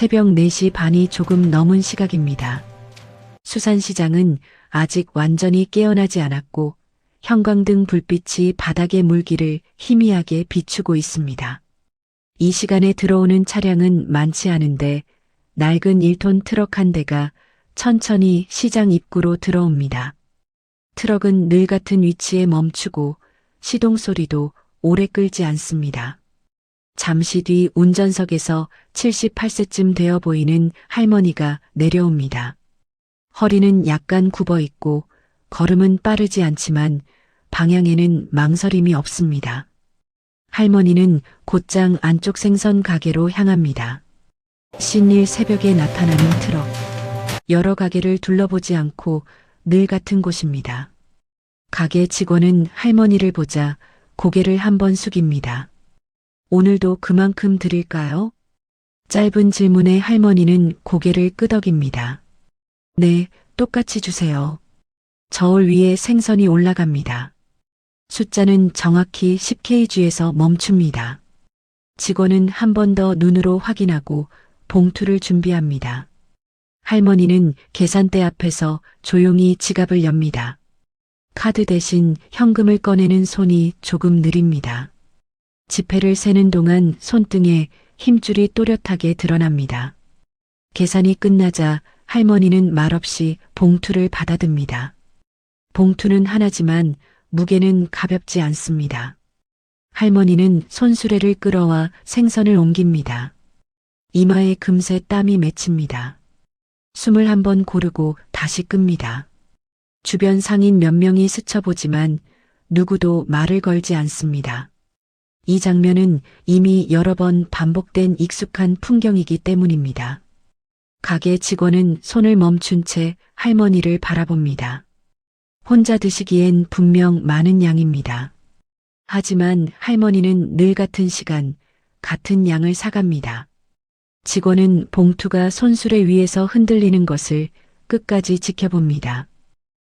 새벽 4시 반이 조금 넘은 시각입니다. 수산시장은 아직 완전히 깨어나지 않았고 형광등 불빛이 바닥의 물기를 희미하게 비추고 있습니다. 이 시간에 들어오는 차량은 많지 않은데 낡은 1톤 트럭 한 대가 천천히 시장 입구로 들어옵니다. 트럭은 늘 같은 위치에 멈추고 시동 소리도 오래 끌지 않습니다. 잠시 뒤 운전석에서 78세쯤 되어 보이는 할머니가 내려옵니다. 허리는 약간 굽어 있고 걸음은 빠르지 않지만 방향에는 망설임이 없습니다. 할머니는 곧장 안쪽 생선 가게로 향합니다. 신일 새벽에 나타나는 트럭. 여러 가게를 둘러보지 않고 늘 같은 곳입니다. 가게 직원은 할머니를 보자 고개를 한번 숙입니다. 오늘도 그만큼 드릴까요? 짧은 질문에 할머니는 고개를 끄덕입니다. 네, 똑같이 주세요. 저울 위에 생선이 올라갑니다. 숫자는 정확히 10kg에서 멈춥니다. 직원은 한 번 더 눈으로 확인하고 봉투를 준비합니다. 할머니는 계산대 앞에서 조용히 지갑을 엽니다. 카드 대신 현금을 꺼내는 손이 조금 느립니다. 지폐를 세는 동안 손등에 힘줄이 또렷하게 드러납니다. 계산이 끝나자 할머니는 말없이 봉투를 받아듭니다. 봉투는 하나지만 무게는 가볍지 않습니다. 할머니는 손수레를 끌어와 생선을 옮깁니다. 이마에 금세 땀이 맺힙니다. 숨을 한번 고르고 다시 끕니다. 주변 상인 몇 명이 스쳐보지만 누구도 말을 걸지 않습니다. 이 장면은 이미 여러 번 반복된 익숙한 풍경이기 때문입니다. 가게 직원은 손을 멈춘 채 할머니를 바라봅니다. 혼자 드시기엔 분명 많은 양입니다. 하지만 할머니는 늘 같은 시간, 같은 양을 사갑니다. 직원은 봉투가 손수레 위에서 흔들리는 것을 끝까지 지켜봅니다.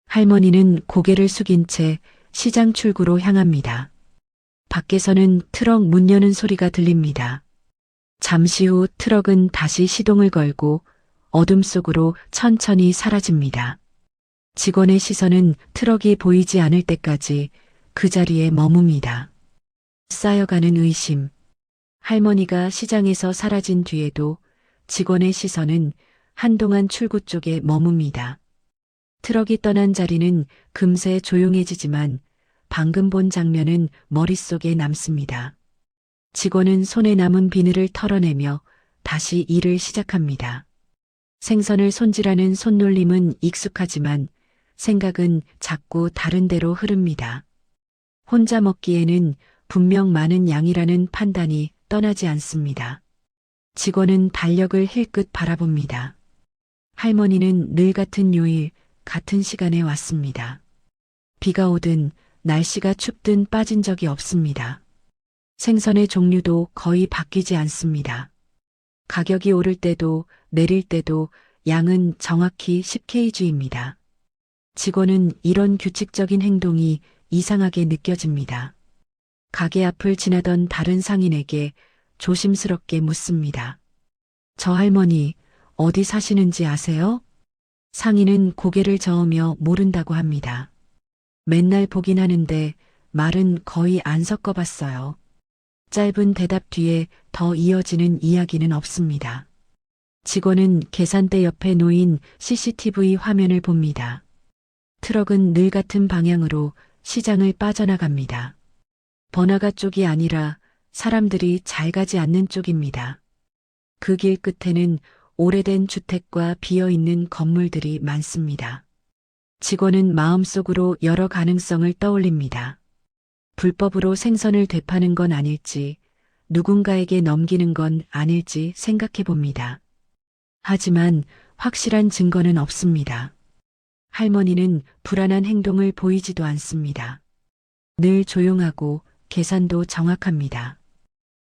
할머니는 고개를 숙인 채 시장 출구로 향합니다. 밖에서는 트럭 문 여는 소리가 들립니다. 잠시 후 트럭은 다시 시동을 걸고 어둠 속으로 천천히 사라집니다. 직원의 시선은 트럭이 보이지 않을 때까지 그 자리에 머뭅니다. 쌓여가는 의심. 할머니가 시장에서 사라진 뒤에도 직원의 시선은 한동안 출구 쪽에 머뭅니다. 트럭이 떠난 자리는 금세 조용해지지만 방금 본 장면은 머릿속에 남습니다. 직원은 손에 남은 비늘을 털어내며 다시 일을 시작합니다. 생선을 손질하는 손놀림은 익숙하지만 생각은 자꾸 다른 데로 흐릅니다. 혼자 먹기에는 분명 많은 양이라는 판단이 떠나지 않습니다. 직원은 달력을 힐끗 바라봅니다. 할머니는 늘 같은 요일, 같은 시간에 왔습니다. 비가 오든 날씨가 춥든 빠진 적이 없습니다. 생선의 종류도 거의 바뀌지 않습니다. 가격이 오를 때도 내릴 때도 양은 정확히 10kg입니다. 직원은 이런 규칙적인 행동이 이상하게 느껴집니다. 가게 앞을 지나던 다른 상인에게 조심스럽게 묻습니다. 저 할머니 어디 사시는지 아세요? 상인은 고개를 저으며 모른다고 합니다. 맨날 보긴 하는데 말은 거의 안 섞어봤어요. 짧은 대답 뒤에 더 이어지는 이야기는 없습니다. 직원은 계산대 옆에 놓인 CCTV 화면을 봅니다. 트럭은 늘 같은 방향으로 시장을 빠져나갑니다. 번화가 쪽이 아니라 사람들이 잘 가지 않는 쪽입니다. 그 길 끝에는 오래된 주택과 비어있는 건물들이 많습니다. 직원은 마음속으로 여러 가능성을 떠올립니다. 불법으로 생선을 되파는 건 아닐지, 누군가에게 넘기는 건 아닐지 생각해 봅니다. 하지만 확실한 증거는 없습니다. 할머니는 불안한 행동을 보이지도 않습니다. 늘 조용하고 계산도 정확합니다.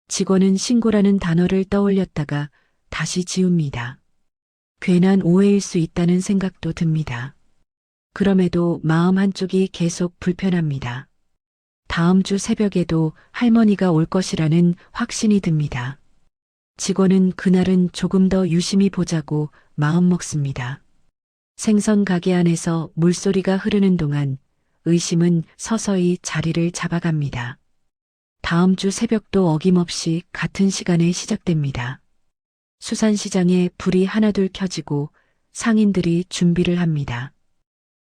직원은 신고라는 단어를 떠올렸다가 다시 지웁니다. 괜한 오해일 수 있다는 생각도 듭니다. 그럼에도 마음 한쪽이 계속 불편합니다. 다음 주 새벽에도 할머니가 올 것이라는 확신이 듭니다. 직원은 그날은 조금 더 유심히 보자고 마음먹습니다. 생선 가게 안에서 물소리가 흐르는 동안 의심은 서서히 자리를 잡아갑니다. 다음 주 새벽도 어김없이 같은 시간에 시작됩니다. 수산시장에 불이 하나둘 켜지고 상인들이 준비를 합니다.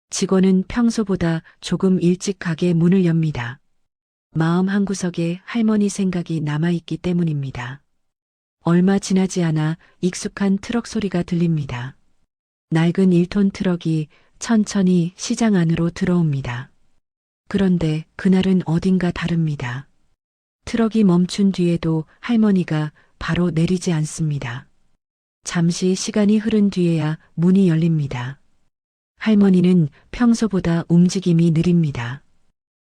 직원은 평소보다 조금 일찍 가게 문을 엽니다. 마음 한구석에 할머니 생각이 남아있기 때문입니다. 얼마 지나지 않아 익숙한 트럭 소리가 들립니다. 낡은 1톤 트럭이 천천히 시장 안으로 들어옵니다. 그런데 그날은 어딘가 다릅니다. 트럭이 멈춘 뒤에도 할머니가 바로 내리지 않습니다. 잠시 시간이 흐른 뒤에야 문이 열립니다. 할머니는 평소보다 움직임이 느립니다.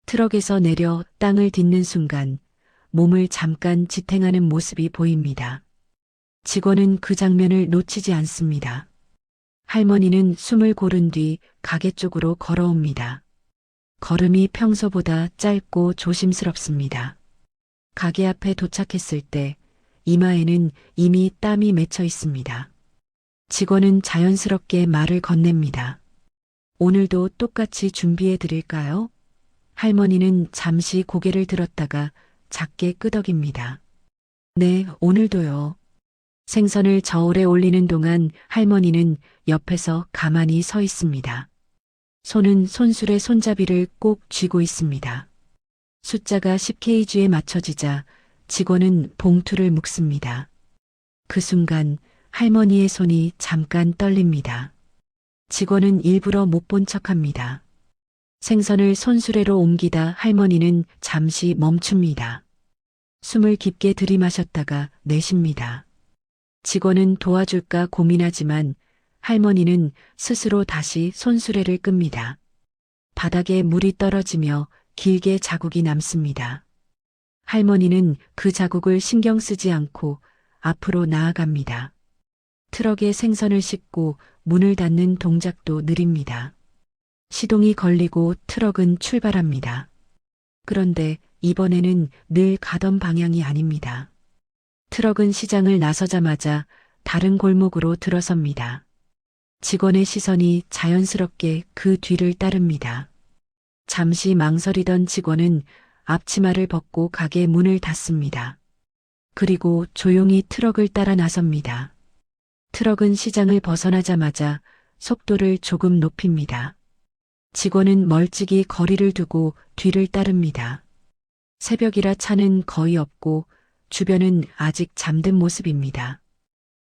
트럭에서 내려 땅을 딛는 순간 몸을 잠깐 지탱하는 모습이 보입니다. 직원은 그 장면을 놓치지 않습니다. 할머니는 숨을 고른 뒤 가게 쪽으로 걸어옵니다. 걸음이 평소보다 짧고 조심스럽습니다. 가게 앞에 도착했을 때 이마에는 이미 땀이 맺혀 있습니다. 직원은 자연스럽게 말을 건넵니다. 오늘도 똑같이 준비해 드릴까요? 할머니는 잠시 고개를 들었다가 작게 끄덕입니다. 네, 오늘도요. 생선을 저울에 올리는 동안 할머니는 옆에서 가만히 서 있습니다. 손은 손술의 손잡이를 꼭 쥐고 있습니다. 숫자가 10kg에 맞춰지자 직원은 봉투를 묶습니다. 그 순간 할머니의 손이 잠깐 떨립니다. 직원은 일부러 못 본 척합니다. 생선을 손수레로 옮기다 할머니는 잠시 멈춥니다. 숨을 깊게 들이마셨다가 내쉽니다. 직원은 도와줄까 고민하지만 할머니는 스스로 다시 손수레를 끕니다. 바닥에 물이 떨어지며 길게 자국이 남습니다. 할머니는 그 자국을 신경 쓰지 않고 앞으로 나아갑니다. 트럭에 생선을 싣고 문을 닫는 동작도 느립니다. 시동이 걸리고 트럭은 출발합니다. 그런데 이번에는 늘 가던 방향이 아닙니다. 트럭은 시장을 나서자마자 다른 골목으로 들어섭니다. 직원의 시선이 자연스럽게 그 뒤를 따릅니다. 잠시 망설이던 직원은 앞치마를 벗고 가게 문을 닫습니다. 그리고 조용히 트럭을 따라 나섭니다. 트럭은 시장을 벗어나자마자 속도를 조금 높입니다. 직원은 멀찍이 거리를 두고 뒤를 따릅니다. 새벽이라 차는 거의 없고 주변은 아직 잠든 모습입니다.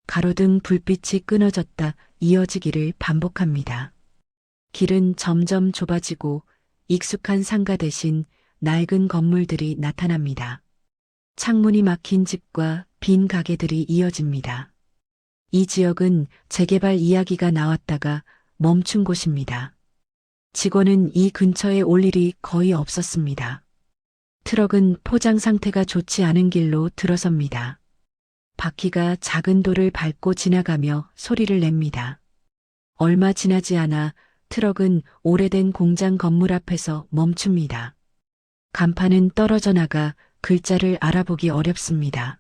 가로등 불빛이 끊어졌다 이어지기를 반복합니다. 길은 점점 좁아지고 익숙한 상가 대신 낡은 건물들이 나타납니다. 창문이 막힌 집과 빈 가게들이 이어집니다. 이 지역은 재개발 이야기가 나왔다가 멈춘 곳입니다. 직원은 이 근처에 올 일이 거의 없었습니다. 트럭은 포장 상태가 좋지 않은 길로 들어섭니다. 바퀴가 작은 돌을 밟고 지나가며 소리를 냅니다. 얼마 지나지 않아 트럭은 오래된 공장 건물 앞에서 멈춥니다. 간판은 떨어져 나가 글자를 알아보기 어렵습니다.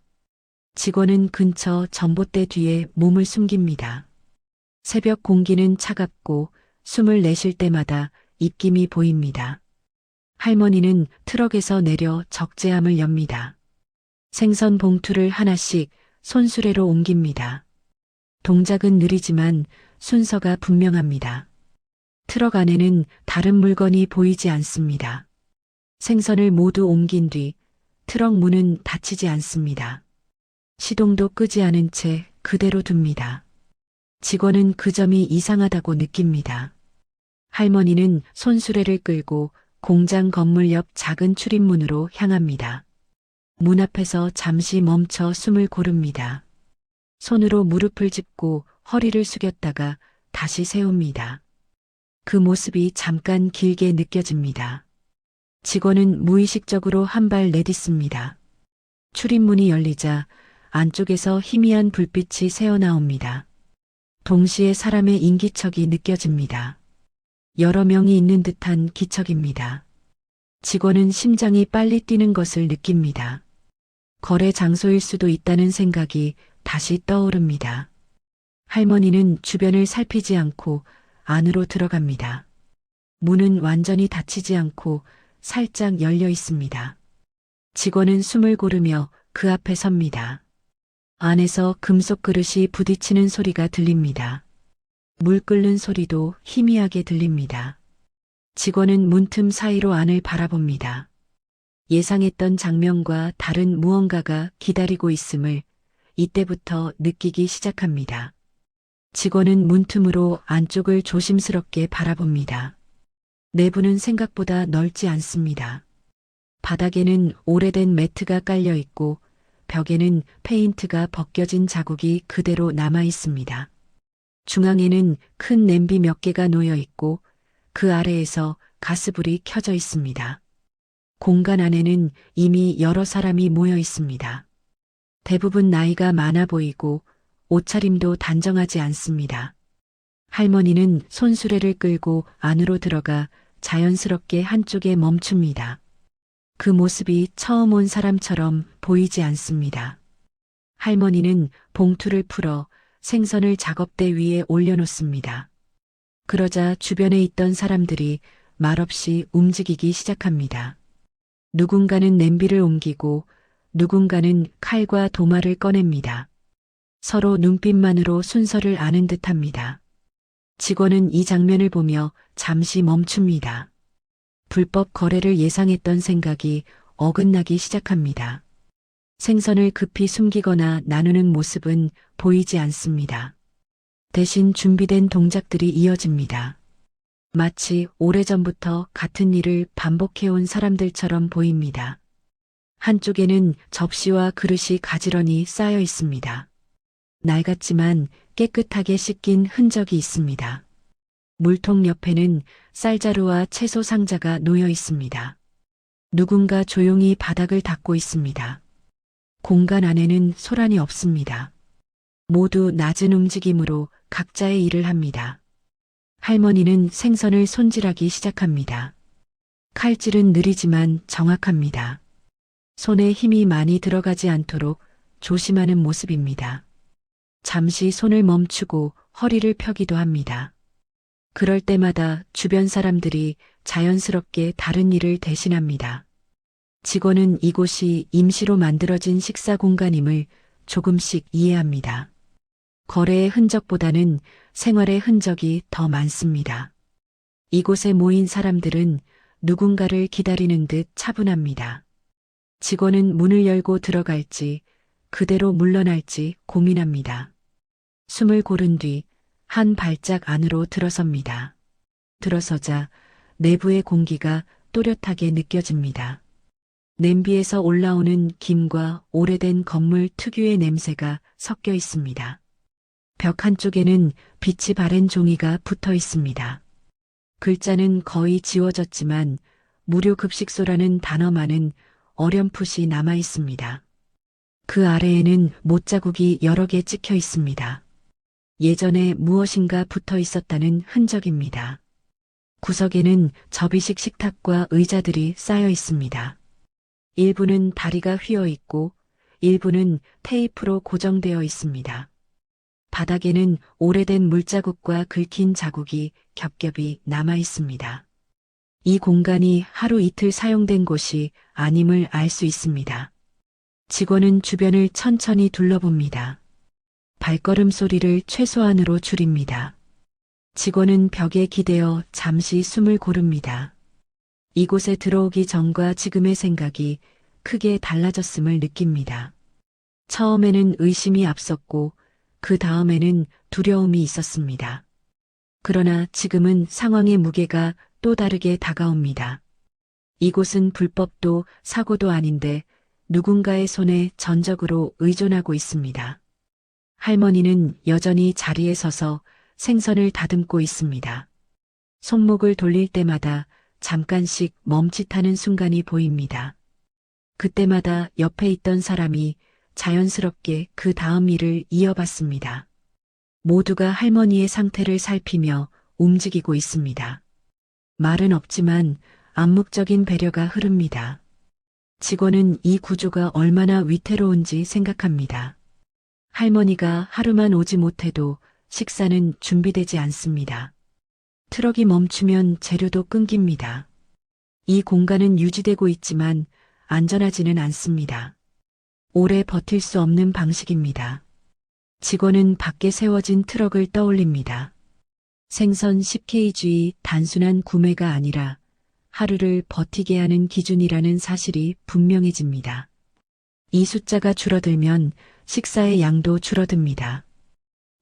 직원은 근처 전봇대 뒤에 몸을 숨깁니다. 새벽 공기는 차갑고 숨을 내쉴 때마다 입김이 보입니다. 할머니는 트럭에서 내려 적재함을 엽니다. 생선 봉투를 하나씩 손수레로 옮깁니다. 동작은 느리지만 순서가 분명합니다. 트럭 안에는 다른 물건이 보이지 않습니다. 생선을 모두 옮긴 뒤 트럭 문은 닫히지 않습니다. 시동도 끄지 않은 채 그대로 둡니다. 직원은 그 점이 이상하다고 느낍니다. 할머니는 손수레를 끌고 공장 건물 옆 작은 출입문으로 향합니다. 문 앞에서 잠시 멈춰 숨을 고릅니다. 손으로 무릎을 짚고 허리를 숙였다가 다시 세웁니다. 그 모습이 잠깐 길게 느껴집니다. 직원은 무의식적으로 한 발 내딛습니다. 출입문이 열리자 안쪽에서 희미한 불빛이 새어나옵니다. 동시에 사람의 인기척이 느껴집니다. 여러 명이 있는 듯한 기척입니다. 직원은 심장이 빨리 뛰는 것을 느낍니다. 거래 장소일 수도 있다는 생각이 다시 떠오릅니다. 할머니는 주변을 살피지 않고 안으로 들어갑니다. 문은 완전히 닫히지 않고 살짝 열려 있습니다. 직원은 숨을 고르며 그 앞에 섭니다. 안에서 금속 그릇이 부딪히는 소리가 들립니다. 물 끓는 소리도 희미하게 들립니다. 직원은 문틈 사이로 안을 바라봅니다. 예상했던 장면과 다른 무언가가 기다리고 있음을 이때부터 느끼기 시작합니다. 직원은 문틈으로 안쪽을 조심스럽게 바라봅니다. 내부는 생각보다 넓지 않습니다. 바닥에는 오래된 매트가 깔려 있고 벽에는 페인트가 벗겨진 자국이 그대로 남아 있습니다. 중앙에는 큰 냄비 몇 개가 놓여 있고 그 아래에서 가스불이 켜져 있습니다. 공간 안에는 이미 여러 사람이 모여 있습니다. 대부분 나이가 많아 보이고 옷차림도 단정하지 않습니다. 할머니는 손수레를 끌고 안으로 들어가 자연스럽게 한쪽에 멈춥니다. 그 모습이 처음 온 사람처럼 보이지 않습니다. 할머니는 봉투를 풀어 생선을 작업대 위에 올려놓습니다. 그러자 주변에 있던 사람들이 말없이 움직이기 시작합니다. 누군가는 냄비를 옮기고 누군가는 칼과 도마를 꺼냅니다. 서로 눈빛만으로 순서를 아는 듯합니다. 직원은 이 장면을 보며 잠시 멈춥니다. 불법 거래를 예상했던 생각이 어긋나기 시작합니다. 생선을 급히 숨기거나 나누는 모습은 보이지 않습니다. 대신 준비된 동작들이 이어집니다. 마치 오래전부터 같은 일을 반복해온 사람들처럼 보입니다. 한쪽에는 접시와 그릇이 가지런히 쌓여 있습니다. 낡았지만 깨끗하게 씻긴 흔적이 있습니다. 물통 옆에는 쌀자루와 채소 상자가 놓여 있습니다. 누군가 조용히 바닥을 닦고 있습니다. 공간 안에는 소란이 없습니다. 모두 낮은 움직임으로 각자의 일을 합니다. 할머니는 생선을 손질하기 시작합니다. 칼질은 느리지만 정확합니다. 손에 힘이 많이 들어가지 않도록 조심하는 모습입니다. 잠시 손을 멈추고 허리를 펴기도 합니다. 그럴 때마다 주변 사람들이 자연스럽게 다른 일을 대신합니다. 직원은 이곳이 임시로 만들어진 식사 공간임을 조금씩 이해합니다. 거래의 흔적보다는 생활의 흔적이 더 많습니다. 이곳에 모인 사람들은 누군가를 기다리는 듯 차분합니다. 직원은 문을 열고 들어갈지 그대로 물러날지 고민합니다. 숨을 고른 뒤 한 발짝 안으로 들어섭니다. 들어서자 내부의 공기가 또렷하게 느껴집니다. 냄비에서 올라오는 김과 오래된 건물 특유의 냄새가 섞여 있습니다. 벽 한쪽에는 빛이 바랜 종이가 붙어 있습니다. 글자는 거의 지워졌지만 무료급식소라는 단어만은 어렴풋이 남아 있습니다. 그 아래에는 못자국이 여러 개 찍혀 있습니다. 예전에 무엇인가 붙어 있었다는 흔적입니다. 구석에는 접이식 식탁과 의자들이 쌓여 있습니다. 일부는 다리가 휘어 있고 일부는 테이프로 고정되어 있습니다. 바닥에는 오래된 물자국과 긁힌 자국이 겹겹이 남아 있습니다. 이 공간이 하루 이틀 사용된 곳이 아님을 알 수 있습니다. 직원은 주변을 천천히 둘러봅니다. 발걸음 소리를 최소한으로 줄입니다. 직원은 벽에 기대어 잠시 숨을 고릅니다. 이곳에 들어오기 전과 지금의 생각이 크게 달라졌음을 느낍니다. 처음에는 의심이 앞섰고 그 다음에는 두려움이 있었습니다. 그러나 지금은 상황의 무게가 또 다르게 다가옵니다. 이곳은 불법도 사고도 아닌데 누군가의 손에 전적으로 의존하고 있습니다. 할머니는 여전히 자리에 서서 생선을 다듬고 있습니다. 손목을 돌릴 때마다 잠깐씩 멈칫하는 순간이 보입니다. 그때마다 옆에 있던 사람이 자연스럽게 그 다음 일을 이어받습니다. 모두가 할머니의 상태를 살피며 움직이고 있습니다. 말은 없지만 암묵적인 배려가 흐릅니다. 직원은 이 구조가 얼마나 위태로운지 생각합니다. 할머니가 하루만 오지 못해도 식사는 준비되지 않습니다. 트럭이 멈추면 재료도 끊깁니다. 이 공간은 유지되고 있지만 안전하지는 않습니다. 오래 버틸 수 없는 방식입니다. 직원은 밖에 세워진 트럭을 떠올립니다. 생선 10kg 단순한 구매가 아니라 하루를 버티게 하는 기준이라는 사실이 분명해집니다. 이 숫자가 줄어들면 식사의 양도 줄어듭니다.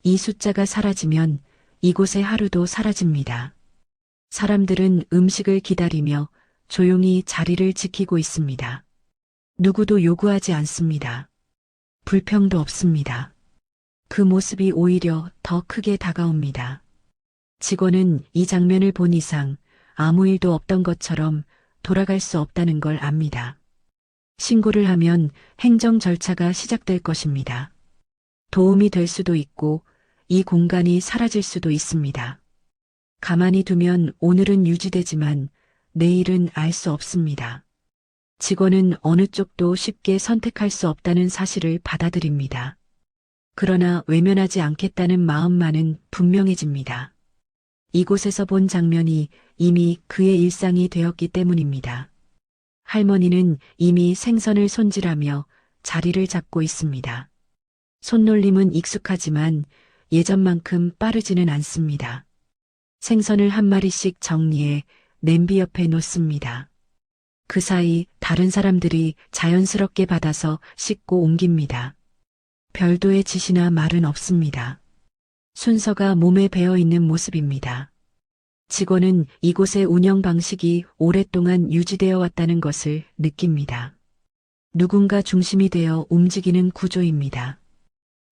이 숫자가 사라지면 이곳의 하루도 사라집니다. 사람들은 음식을 기다리며 조용히 자리를 지키고 있습니다. 누구도 요구하지 않습니다. 불평도 없습니다. 그 모습이 오히려 더 크게 다가옵니다. 직원은 이 장면을 본 이상 아무 일도 없던 것처럼 돌아갈 수 없다는 걸 압니다. 신고를 하면 행정 절차가 시작될 것입니다. 도움이 될 수도 있고 이 공간이 사라질 수도 있습니다. 가만히 두면 오늘은 유지되지만 내일은 알 수 없습니다. 직원은 어느 쪽도 쉽게 선택할 수 없다는 사실을 받아들입니다. 그러나 외면하지 않겠다는 마음만은 분명해집니다. 이곳에서 본 장면이 이미 그의 일상이 되었기 때문입니다. 할머니는 이미 생선을 손질하며 자리를 잡고 있습니다. 손놀림은 익숙하지만 예전만큼 빠르지는 않습니다. 생선을 한 마리씩 정리해 냄비 옆에 놓습니다. 그 사이 다른 사람들이 자연스럽게 받아서 씻고 옮깁니다. 별도의 지시나 말은 없습니다. 순서가 몸에 배어 있는 모습입니다. 직원은 이곳의 운영 방식이 오랫동안 유지되어 왔다는 것을 느낍니다. 누군가 중심이 되어 움직이는 구조입니다.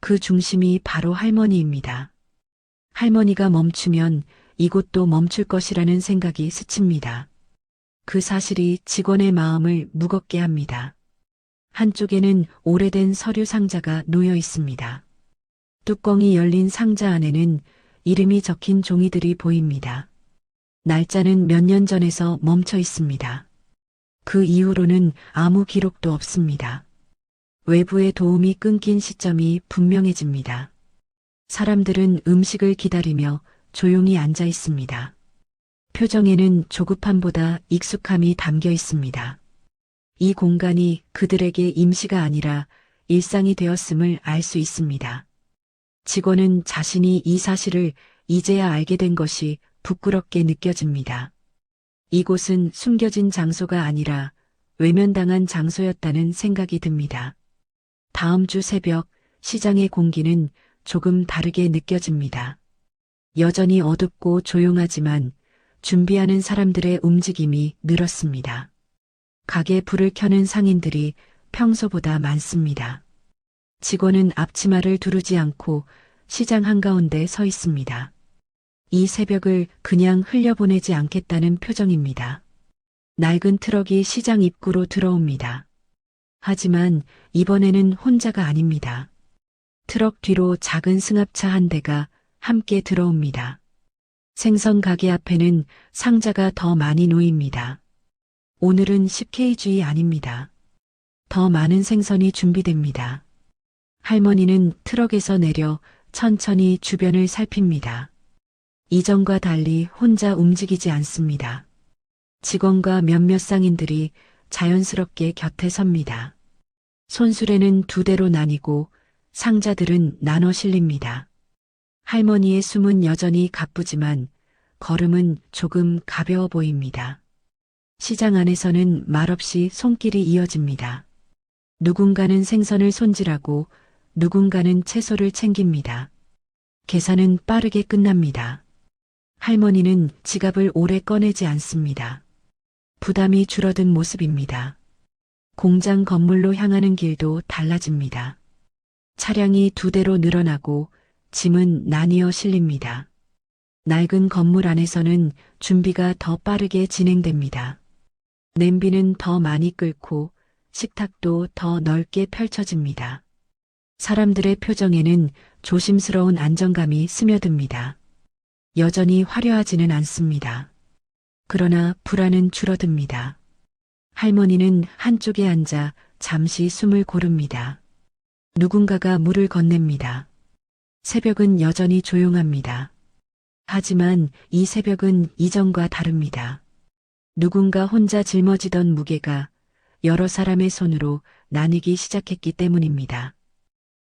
그 중심이 바로 할머니입니다. 할머니가 멈추면 이곳도 멈출 것이라는 생각이 스칩니다. 그 사실이 직원의 마음을 무겁게 합니다. 한쪽에는 오래된 서류 상자가 놓여 있습니다. 뚜껑이 열린 상자 안에는 이름이 적힌 종이들이 보입니다. 날짜는 몇 년 전에서 멈춰 있습니다. 그 이후로는 아무 기록도 없습니다. 외부의 도움이 끊긴 시점이 분명해집니다. 사람들은 음식을 기다리며 조용히 앉아 있습니다. 표정에는 조급함보다 익숙함이 담겨 있습니다. 이 공간이 그들에게 임시가 아니라 일상이 되었음을 알 수 있습니다. 직원은 자신이 이 사실을 이제야 알게 된 것이 부끄럽게 느껴집니다. 이곳은 숨겨진 장소가 아니라 외면당한 장소였다는 생각이 듭니다. 다음 주 새벽 시장의 공기는 조금 다르게 느껴집니다. 여전히 어둡고 조용하지만 준비하는 사람들의 움직임이 늘었습니다. 가게 불을 켜는 상인들이 평소보다 많습니다. 직원은 앞치마를 두르지 않고 시장 한가운데 서 있습니다. 이 새벽을 그냥 흘려보내지 않겠다는 표정입니다. 낡은 트럭이 시장 입구로 들어옵니다. 하지만 이번에는 혼자가 아닙니다. 트럭 뒤로 작은 승합차 한 대가 함께 들어옵니다. 생선 가게 앞에는 상자가 더 많이 놓입니다. 오늘은 10kg 아닙니다. 더 많은 생선이 준비됩니다. 할머니는 트럭에서 내려 천천히 주변을 살핍니다. 이전과 달리 혼자 움직이지 않습니다. 직원과 몇몇 상인들이 자연스럽게 곁에 섭니다. 손수레는 두 대로 나뉘고 상자들은 나눠 실립니다. 할머니의 숨은 여전히 가쁘지만 걸음은 조금 가벼워 보입니다. 시장 안에서는 말없이 손길이 이어집니다. 누군가는 생선을 손질하고 누군가는 채소를 챙깁니다. 계산은 빠르게 끝납니다. 할머니는 지갑을 오래 꺼내지 않습니다. 부담이 줄어든 모습입니다. 공장 건물로 향하는 길도 달라집니다. 차량이 두 대로 늘어나고 짐은 나뉘어 실립니다. 낡은 건물 안에서는 준비가 더 빠르게 진행됩니다. 냄비는 더 많이 끓고 식탁도 더 넓게 펼쳐집니다. 사람들의 표정에는 조심스러운 안정감이 스며듭니다. 여전히 화려하지는 않습니다. 그러나 불안은 줄어듭니다. 할머니는 한쪽에 앉아 잠시 숨을 고릅니다. 누군가가 물을 건넵니다. 새벽은 여전히 조용합니다. 하지만 이 새벽은 이전과 다릅니다. 누군가 혼자 짊어지던 무게가 여러 사람의 손으로 나뉘기 시작했기 때문입니다.